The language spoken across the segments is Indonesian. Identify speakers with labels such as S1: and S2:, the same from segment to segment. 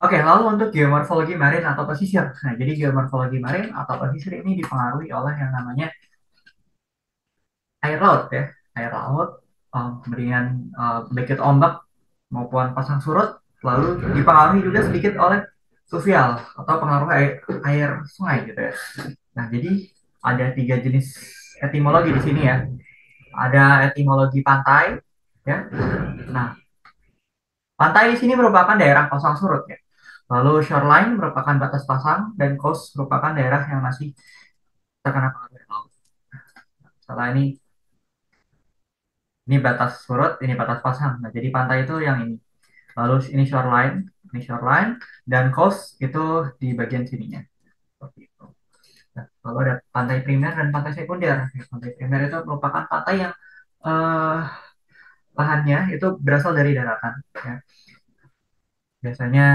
S1: Oke, lalu untuk geomorfologi marin atau pesisir. Nah, jadi geomorfologi marin atau pesisir ini dipengaruhi oleh yang namanya air laut ya. Air laut, kemudian baik itu ombak maupun pasang surut, lalu dipengaruhi juga sedikit oleh fluvial atau pengaruh air sungai gitu ya. Nah, jadi ada tiga jenis etimologi di sini ya. Ada etimologi pantai, ya. Nah, pantai di sini merupakan daerah pasang surut ya. Lalu shoreline merupakan batas pasang dan coast merupakan daerah yang masih terkena pengaruh air laut. Setelah ini batas surut, ini batas pasang. Nah, jadi pantai itu yang ini. Lalu ini shoreline dan coast itu di bagian sininya. Seperti itu. Nah, lalu ada pantai primer dan pantai sekunder. Pantai primer itu merupakan pantai yang eh, lahannya itu berasal dari daratan. Ya. Biasanya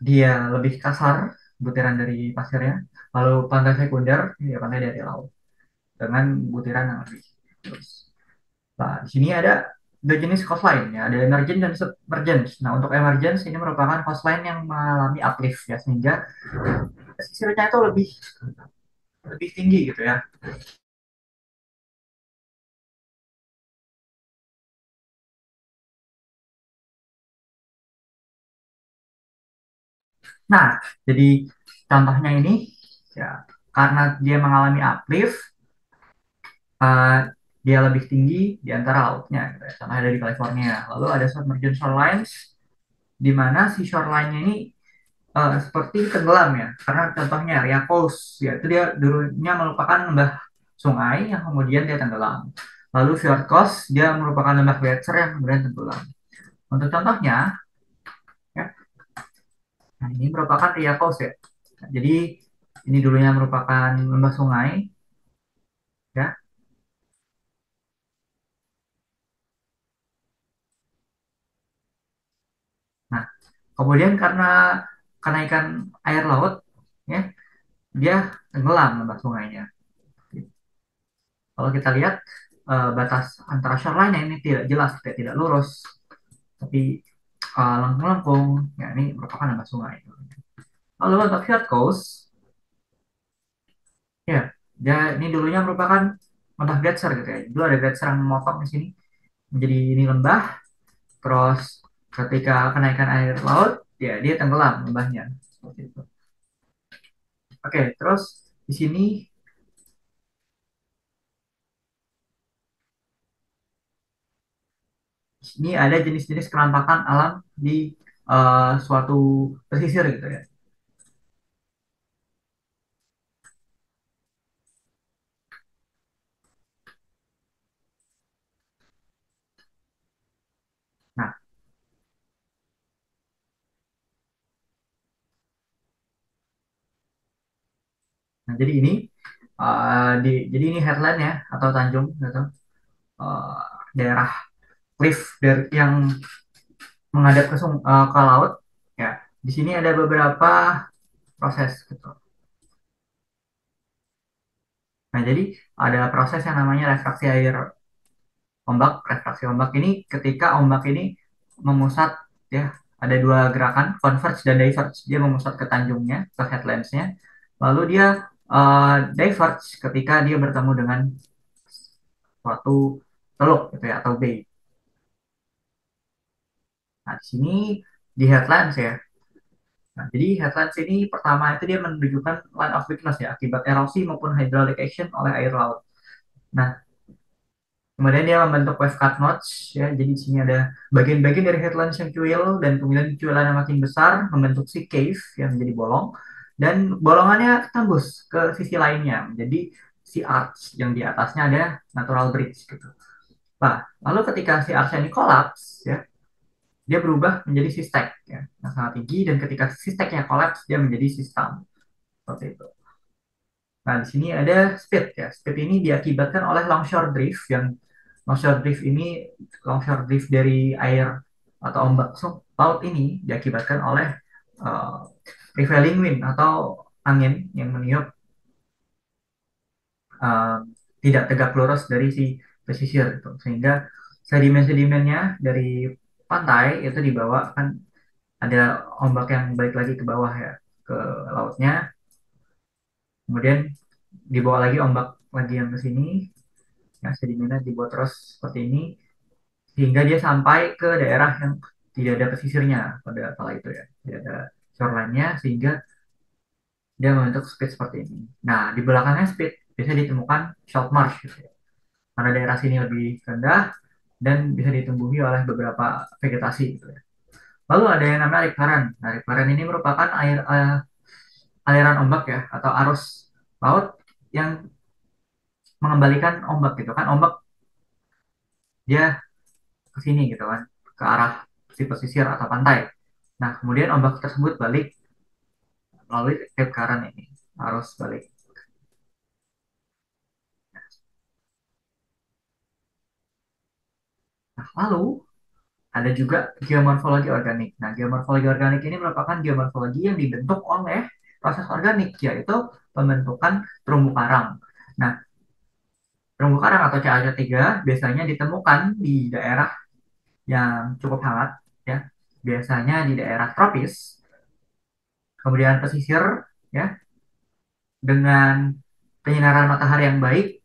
S1: dia lebih kasar butiran dari pasirnya. Lalu pantai sekunder, ya pantai dari laut dengan butiran yang lebih. Terus, nah, di sini ada dua jenis coastline ya, ada emergent dan submergent. Nah, untuk emergent ini merupakan coastline yang mengalami uplift ya, sehingga pesisirnya itu lebih lebih tinggi gitu ya. Nah, jadi contohnya ini ya karena dia mengalami uplift, eh, dia lebih tinggi di antara lautnya gitu ya. Contohnya dari California. Lalu ada submergent shorelines di mana si shoreline-nya ini seperti tenggelam ya. Karena contohnya Area Coast ya itu dia dulunya merupakan lembah sungai yang kemudian dia tenggelam. Lalu Fjord Coast dia merupakan lembah glacier yang kemudian tenggelam. Untuk contohnya ya, nah ini merupakan Area Coast ya. Nah, jadi ini dulunya merupakan lembah sungai ya. Nah, kemudian karena kenaikan air laut ya, dia tenggelam lembah sungainya. Kalau kita lihat batas antara shoreline ini tidak jelas, tidak lurus, tapi lengkung-lengkung. Ya, ini merupakan lembah sungai. Lalu untuk Fjord Coast, ya, dia ini dulunya merupakan lembah gletser gitu ya. Dulu ada gletser yang memotong di sini menjadi ini lembah. Terus ketika kenaikan air laut, ya dia tenggelam lembahnya. Seperti itu. Oke, terus di sini ini ada jenis-jenis kenampakan alam di suatu pesisir gitu ya. Nah, nah, jadi ini jadi ini headland ya atau tanjung gitu. Eh, daerah cliff dari yang menghadap ke laut ya. Di sini ada beberapa proses gitu. Nah, jadi ada proses yang namanya refraksi air ombak. Refraksi ombak ini ketika ombak ini memusat ya, ada dua gerakan, converge dan diverge. Dia memusat ke tanjungnya, ke headlandsnya. Lalu dia diverge ketika dia bertemu dengan suatu teluk gitu ya atau bay. Nah, di sini di headlands ya. Nah, jadi headlands ini pertama itu dia menunjukkan line of weakness ya akibat erosi maupun hydraulic action oleh air laut. Nah, kemudian dia membentuk wave cut notch ya. Jadi di sini ada bagian-bagian dari headlands yang cuil dan kemudian cuilan yang makin besar membentuk si cave yang menjadi bolong dan bolongannya tembus ke sisi lainnya. Jadi si arch yang di atasnya ada natural bridge gitu. Nah, lalu ketika si arch ini kolaps ya, dia berubah menjadi si stack ya, yang sangat tinggi dan ketika si stacknya kolaps dia menjadi sistem seperti itu. Nah, di sini ada speed ya. Speed ini diakibatkan oleh longshore drift yang longshore drift ini longshore drift dari air atau ombak laut ini diakibatkan oleh uh, prevailing wind atau angin yang meniup uh, tidak tegak lurus dari si pesisir itu sehingga sedimen-sedimennya dari pantai itu dibawa kan ada ombak yang balik lagi ke bawah ya, ke lautnya. Kemudian dibawa lagi ombak lagi yang ke sini, ya sedimennya dibawa terus seperti ini hingga dia sampai ke daerah yang tidak ada pesisirnya pada kala itu ya, tidak ada shoreline-nya sehingga dia membentuk speed seperti ini. Nah, di belakangnya speed bisa ditemukan salt marsh gitu ya. Karena daerah sini lebih rendah dan bisa ditumbuhi oleh beberapa vegetasi gitu ya. Lalu ada yang namanya riparian. Nah, riparian ini merupakan aliran ombak ya atau arus laut yang mengembalikan ombak gitu kan. Ombak dia ke sini gitu kan, ke arah si pesisir atau pantai. Nah, kemudian ombak tersebut balik melalui Cape Current ini, arus balik. Nah, lalu ada juga geomorfologi organik. Nah, geomorfologi organik ini merupakan geomorfologi yang dibentuk oleh proses organik, yaitu pembentukan terumbu karang. Nah, terumbu karang atau CaCa3 biasanya ditemukan di daerah yang cukup hangat, ya. Biasanya di daerah tropis, kemudian pesisir, ya, dengan penyinaran matahari yang baik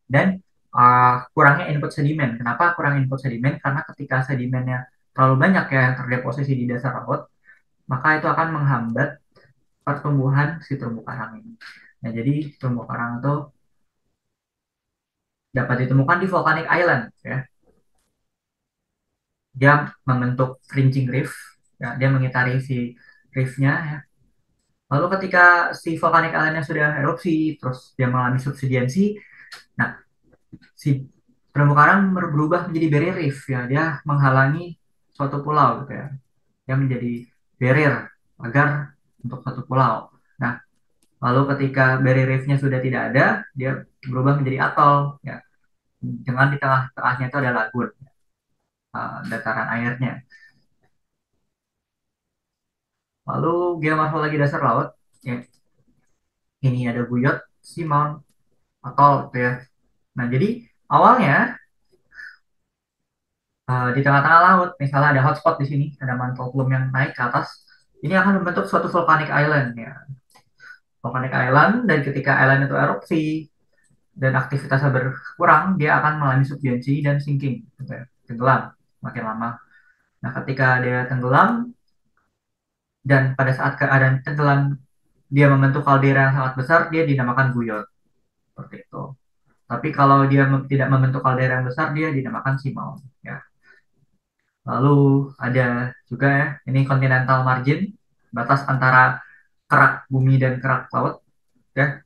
S1: dan kurangnya input sedimen. Kenapa kurang input sedimen? Karena ketika sedimennya terlalu banyak ya yang terdeposisi di dasar laut, maka itu akan menghambat pertumbuhan si terumbu karang ini. Nah, jadi terumbu karang itu dapat ditemukan di volcanic island, ya. Dia membentuk fringing reef, ya. Dia mengitari si reefnya, ya. Lalu ketika si volcanic islandnya sudah erupsi, terus dia mengalami subsidensi, nah si terumbu karang berubah menjadi barrier reef, ya. Dia menghalangi suatu pulau gitu ya. Dia menjadi barrier agar untuk satu pulau. Nah, lalu ketika barrier reefnya sudah tidak ada, dia berubah menjadi atol, ya. Dengan di tengah-tengahnya itu ada lagun, dataran airnya. Lalu geomorfologi dasar laut, ya, ini ada buyot, seamount, atol gitu ya. Nah, jadi awalnya di tengah-tengah laut, misalnya ada hotspot di sini, ada mantle plume yang naik ke atas, ini akan membentuk suatu volcanic island ya. Volcanic island dan ketika island itu erupsi dan aktivitasnya berkurang, dia akan mengalami subduksi dan sinking, gitu ya, tenggelam makin lama. Nah, ketika dia tenggelam dan pada saat keadaan tenggelam dia membentuk kaldera yang sangat besar, dia dinamakan buyot seperti itu. Tapi kalau dia tidak membentuk kaldera yang besar, dia dinamakan seamount. Ya. Lalu ada juga ya, ini continental margin, batas antara kerak bumi dan kerak laut, ya,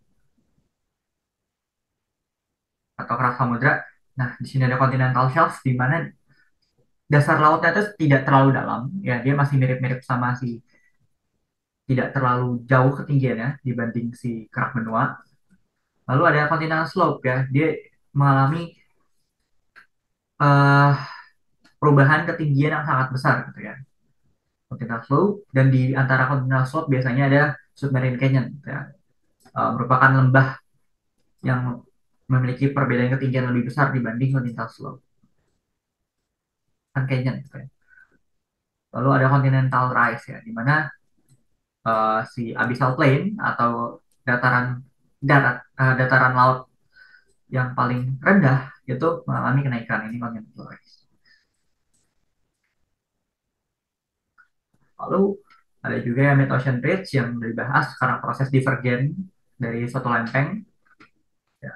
S1: atau kerak samudra. Nah, di sini ada continental shelf, di mana dasar lautnya itu tidak terlalu dalam, ya, dia masih mirip-mirip sama si, tidak terlalu jauh ketinggiannya dibanding si kerak benua. Lalu ada continental slope, ya, dia mengalami eh, perubahan ketinggian yang sangat besar gitu ya. Continental slope dan di antara continental slope biasanya ada submarine canyon gitu ya. Merupakan lembah yang memiliki perbedaan ketinggian lebih besar dibanding continental slope kan canyon gitu ya. Lalu ada continental rise ya di mana si abyssal plain atau dataran dataran laut yang paling rendah itu mengalami kenaikan ini continental rise. Lalu ada juga yang mid ocean ridge yang dibahas karena proses divergen dari suatu lempeng, ya.